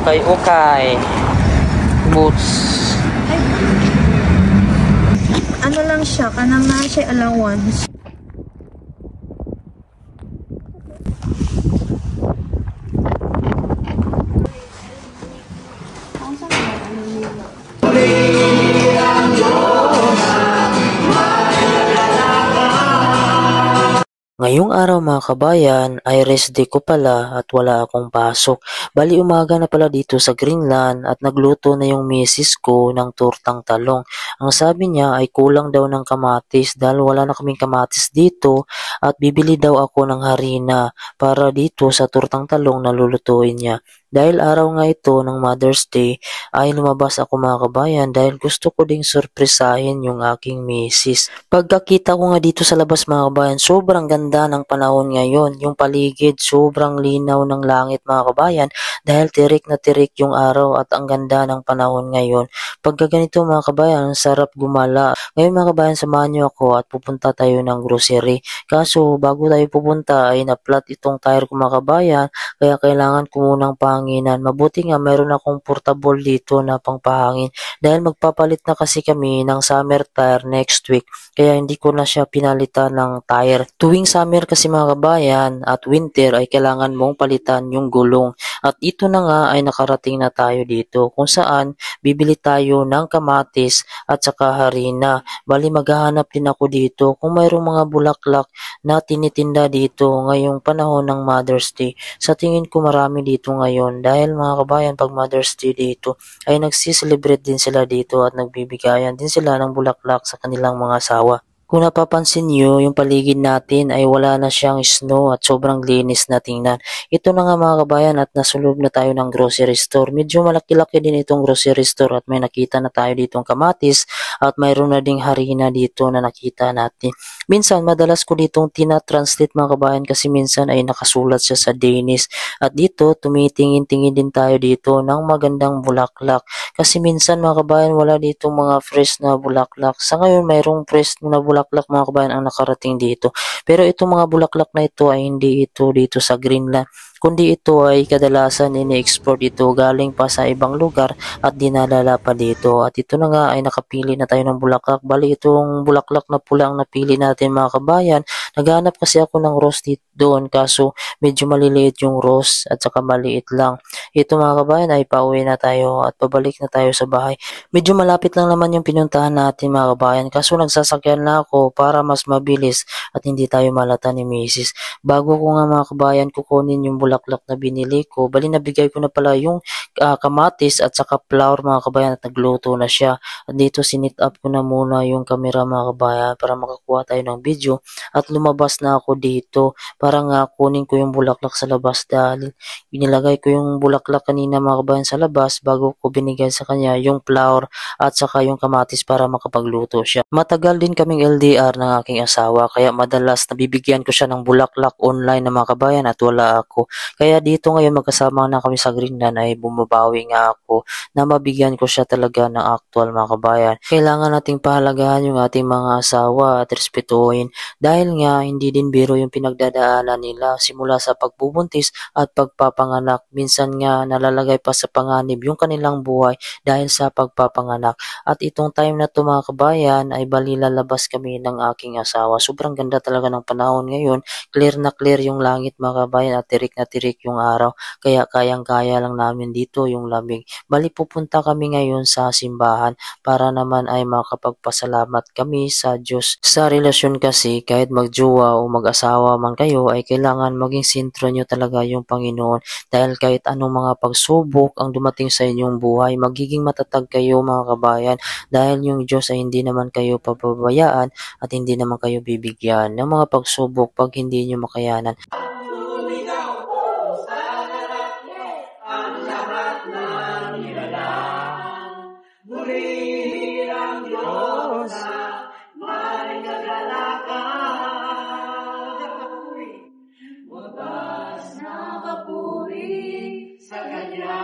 ukay-ukay. Boots. Ano lang siya, kanama siya allowance. Ngayong araw mga kabayan ay rest day ko pala at wala akong pasok. Bali umaga na pala dito sa Greenland at nagluto na yung misis ko ng tortang talong. Ang sabi niya ay kulang daw ng kamatis dahil wala na kaming kamatis dito at bibili daw ako ng harina para dito sa tortang talong na lulutuin niya. Dahil araw nga ito ng Mother's Day ay lumabas ako mga kabayan dahil gusto ko ding surpresahin yung aking misis. Pagkakita ko nga dito sa labas mga kabayan, sobrang ganda ng panahon ngayon. Yung paligid, sobrang linaw ng langit mga kabayan dahil tirik na tirik yung araw at ang ganda ng panahon ngayon. Pagka ganito mga kabayan, sarap gumala. Ngayon mga kabayan, samahan niyo ako at pupunta tayo ng grocery. Kaso bago tayo pupunta ay na-flat itong tire ko mga kabayan kaya kailangan ko munang pahanginan. Mabuti nga mayroon akong portable dito na pangpahangin dahil magpapalit na kasi kami ng summer tire next week kaya hindi ko na siya pinalitan ng tire. Tuwing summer kasi mga kabayan at winter ay kailangan mong palitan yung gulong at ito na nga ay nakarating na tayo dito kung saan bibili tayo ng kamatis at saka harina. Bali maghahanap din ako dito kung mayroong mga bulaklak na tinitinda dito ngayong panahon ng Mother's Day. Sa tingin ko marami dito ngayon dahil mga kabayan pag Mother's Day dito ay nagsiselebrate din sila dito at nagbibigayan din sila ng bulaklak sa kanilang mga asawa. Kung napapansin nyo, yung paligid natin ay wala na siyang snow at sobrang linis na tingnan. Ito na nga mga kabayan at nasulob na tayo ng grocery store. Medyo malaki-laki din itong grocery store at may nakita na tayo ditong kamatis at mayroon na ding harina dito na nakita natin. Minsan, madalas ko ditong tina-translate mga kabayan kasi minsan ay nakasulat siya sa Danish. At dito, tumitingin-tingin din tayo dito ng magandang bulaklak. Kasi minsan mga kabayan, wala ditong mga fresh na bulaklak. Sa ngayon, mayroong fresh na bulaklak mga kabayan ang nakarating dito. Pero itong mga bulaklak na ito ay hindi ito dito sa Greenland. Kundi ito ay kadalasan ini-export ito galing pa sa ibang lugar at dinalala pa dito. At ito na nga ay nakapili na tayo ng bulaklak. Bali itong bulaklak na pula ang napili natin mga kabayan. Naghanap kasi ako ng rose doon kaso medyo maliliit yung rose at saka maliit lang. Ito mga kabayan ay pauwi na tayo at pabalik na tayo sa bahay. Medyo malapit lang naman yung pinuntahan natin mga kabayan kaso nagsasakyan na ako para mas mabilis at hindi tayo malata ni Mrs. Bago ko nga mga kabayan kukunin yung bulaklak na binili ko, bali nabigay ko na pala yung kamatis at saka flour mga kabayan at nagluto na siya. At dito sinit up ko na muna yung camera mga kabayan para makakuha tayo ng video at lumabas na ako dito para nga kunin ko yung bulaklak sa labas dahil binilagay ko yung bulaklak kanina mga kabayan sa labas bago ko binigay sa kanya yung flour at saka yung kamatis para makapagluto siya. Matagal din kaming LDR ng aking asawa kaya madalas nabibigyan ko siya ng bulaklak online na mga kabayan at wala ako. Kaya dito ngayon magkasama na kami sa Greenland ay bumabawi nga ako na mabigyan ko siya talaga ng actual mga kabayan. Kailangan nating pahalagahan yung ating mga asawa at respetuhin dahil nga hindi din biro yung pinagdadaanan nila simula sa pagbubuntis at pagpapanganak. Minsan nga nalalagay pa sa panganib yung kanilang buhay dahil sa pagpapanganak. At itong time na to mga kabayan ay bali lalabas kami ng aking asawa. Sobrang ganda talaga ng panahon ngayon. Clear na clear yung langit mga kabayan at tirik na tirik yung araw. Kaya kayang-kaya lang namin dito yung lamig. Bali pupunta kami ngayon sa simbahan para naman ay makapagpasalamat kami sa Diyos. Sa relasyon kasi kahit magjowa o mag-asawa man kayo ay kailangan maging sentro nyo talaga yung Panginoon dahil kahit anong mga pagsubok ang dumating sa inyong buhay magiging matatag kayo mga kabayan dahil yung Diyos ay hindi naman kayo pababayaan at hindi naman kayo bibigyan ng mga pagsubok pag hindi nyo makayanan. Sa kanya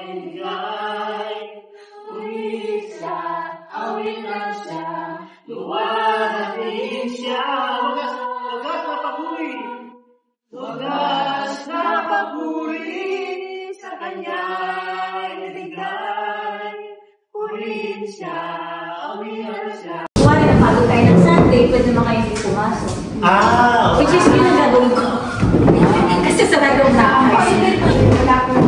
ingay, uwit siya, awit lang siya, luwalhatin siya. Wagas na papuri, wagas na papuri sa kanya. Kuwari, napagod tayo ng Sunday, pwede naman kayo hindi pumasok. Which is yun ang gagawin ko. Kasi sa nagawin na ako. Wala akong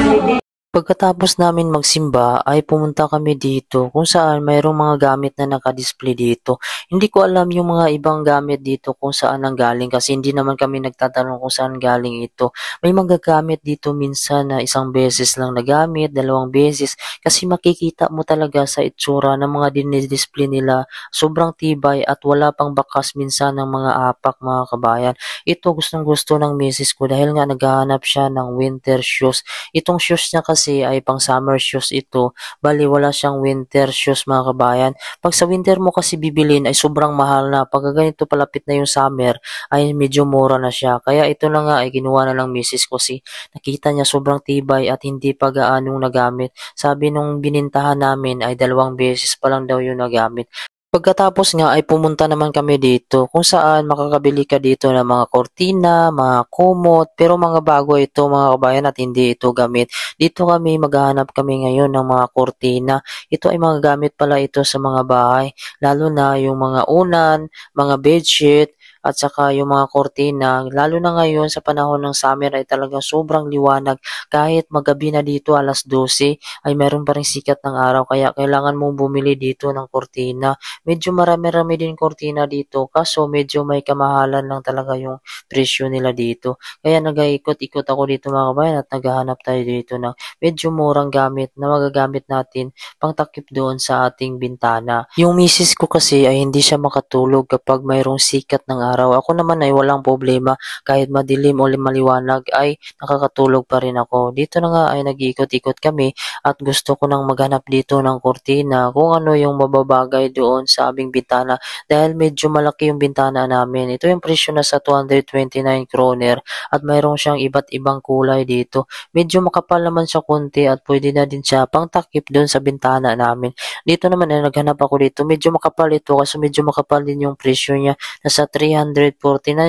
holiday. Pagkatapos namin magsimba ay pumunta kami dito kung saan mayroong mga gamit na naka-display dito. Hindi ko alam yung mga ibang gamit dito kung saan ang galing kasi hindi naman kami nagtatanong kung saan galing ito. May mga gamit dito minsan na isang beses lang nagamit, 2 beses kasi makikita mo talaga sa itsura ng mga dinidisplay nila. Sobrang tibay at wala pang bakas minsan ng mga apak mga kabayan. Ito gustong gusto ng misis ko dahil nga naghahanap siya ng winter shoes. Itong shoes niya kasi ay pang summer shoes ito. Bali wala siyang winter shoes mga kabayan. Pag sa winter mo kasi bibilin ay sobrang mahal na. Pag ganito palapit na yung summer ay medyo mura na siya. Kaya ito na nga ay ginawa na lang misis ko si nakita niya sobrang tibay at hindi pa gaanong nagamit. Sabi nung binintahan namin ay 2 beses pa lang daw yung nagamit. Pagkatapos nga ay pumunta naman kami dito kung saan makakabili ka dito ng mga kortina, mga kumot, pero mga bago ito mga kabayan at hindi ito gamit. Dito kami maghahanap kami ngayon ng mga kortina. Ito ay mga gamit pala ito sa mga bahay, lalo na yung mga unan, mga bedsheet, at saka yung mga kortina, lalo na ngayon sa panahon ng summer ay talagang sobrang liwanag. Kahit magabi na dito 12:00 ay meron pa rin sikat ng araw kaya kailangan mong bumili dito ng kortina. Medyo marami-rami din kortina dito kaso medyo may kamahalan lang talaga yung presyo nila dito. Kaya nag-ikot-ikot ako dito mga kabayan at naghahanap tayo dito ng medyo murang gamit na magagamit natin pangtakip doon sa ating bintana. Yung misis ko kasi ay hindi siya makatulog kapag mayroong sikat ng araw. Ako naman ay walang problema kahit madilim o maliwanag ay nakakatulog pa rin ako. Dito na nga ay nag-ikot-ikot kami at gusto ko nang maghanap dito ng kortina kung ano yung mababagay doon sa aming bintana dahil medyo malaki yung bintana namin. Ito yung presyo na sa 229 kroner at mayroong siyang iba't ibang kulay dito. Medyo makapal naman siya konti at pwede na din siya pang takip doon sa bintana namin. Dito naman ay naghanap ako dito. Medyo makapal ito kasi medyo makapal din yung presyo niya. Nasa 349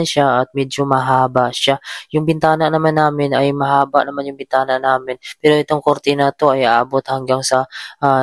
siya at medyo mahaba siya. Yung bintana naman namin ay mahaba naman yung bintana namin pero itong kortina to ay aabot hanggang sa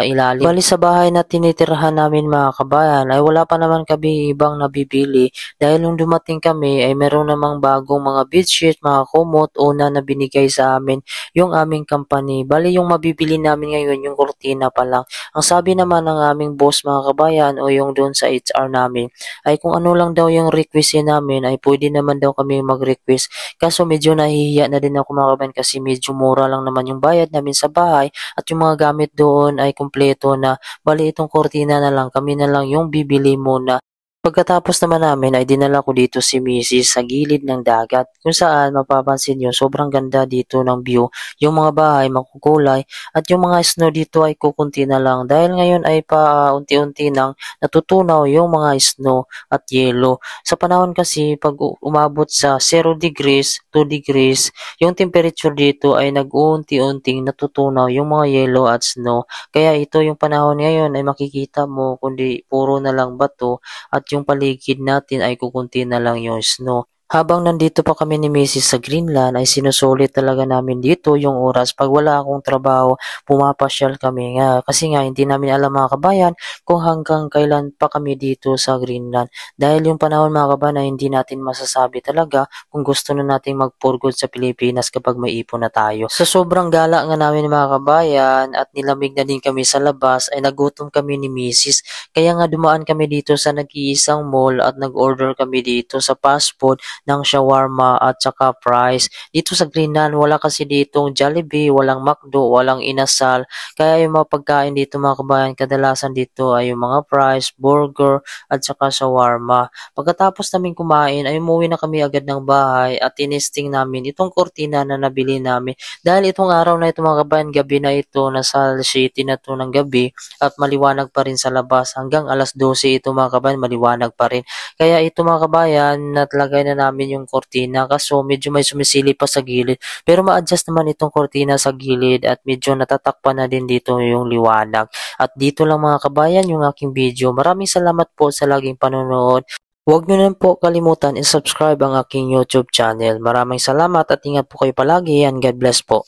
ilalim. Bali sa bahay na tinitirahan namin mga kabayan ay wala pa naman kami ibang nabibili dahil nung dumating kami ay meron namang bagong mga bedsheet, mga kumot, una na binigay sa amin yung aming company. Bali yung mabibili namin ngayon yung kortina pa lang. Ang sabi naman ng aming boss mga kabayan o yung doon sa HR namin ay kung ano lang daw yung request namin ay pwede naman daw kami mag-request. Kaso medyo nahihiya na din ako mga kabayan kasi medyo mura lang naman yung bayad namin sa bahay at yung mga gamit doon ay kumpleto na. Bali itong kortina na lang, kami na lang yung bibili muna. Pagkatapos naman namin ay dinala ko dito si Mrs. sa gilid ng dagat kung saan mapapansin nyo sobrang ganda dito ng view. Yung mga bahay makukulay at yung mga snow dito ay kukunti na lang dahil ngayon ay unti-unti nang natutunaw yung mga snow at yelo. Sa panahon kasi pag umabot sa 0 degrees, 2 degrees, yung temperature dito ay nag-uunti-unting natutunaw yung mga yelo at snow. Kaya ito yung panahon ngayon ay makikita mo kundi puro na lang bato at yung paligid natin ay kukunti na lang yung snow. Habang nandito pa kami ni Mrs. sa Greenland ay sinusulit talaga namin dito yung oras. Pag wala akong trabaho, pumapasyal kami nga. Kasi nga hindi namin alam mga kabayan kung hanggang kailan pa kami dito sa Greenland. Dahil yung panahon mga kabayan ay hindi natin masasabi talaga kung gusto na nating magpurgod sa Pilipinas kapag may ipon na tayo. Sa sobrang gala nga namin mga kabayan at nilamig na din kami sa labas ay nagutom kami ni Mrs. Kaya nga dumaan kami dito sa nag-iisang mall at nag-order kami dito sa fast food ng shawarma at saka fries. Dito sa Greenland, wala kasi ditong Jollibee, walang McDo, walang Inasal. Kaya yung mga pagkain dito mga kabayan, kadalasan dito ay yung mga fries, burger, at saka shawarma. Pagkatapos namin kumain, ay umuwi na kami agad ng bahay at tinesting namin itong kortina na nabili namin. Dahil itong araw na ito mga kabayan, gabi na ito, nasa city na ito ng gabi at maliwanag pa rin sa labas. Hanggang 12:00 ito mga kabayan, maliwanag pa rin. Kaya ito mga kabayan, natlagay na namin yung kortina kaso medyo may sumisili pa sa gilid pero ma-adjust naman itong kortina sa gilid at medyo natatakpan na din dito yung liwanag. At dito lang mga kabayan yung aking video. Maraming salamat po sa laging panonood. Huwag nyo na po kalimutan i-subscribe ang aking YouTube channel. Maraming salamat at ingat po kayo palagi and God bless po.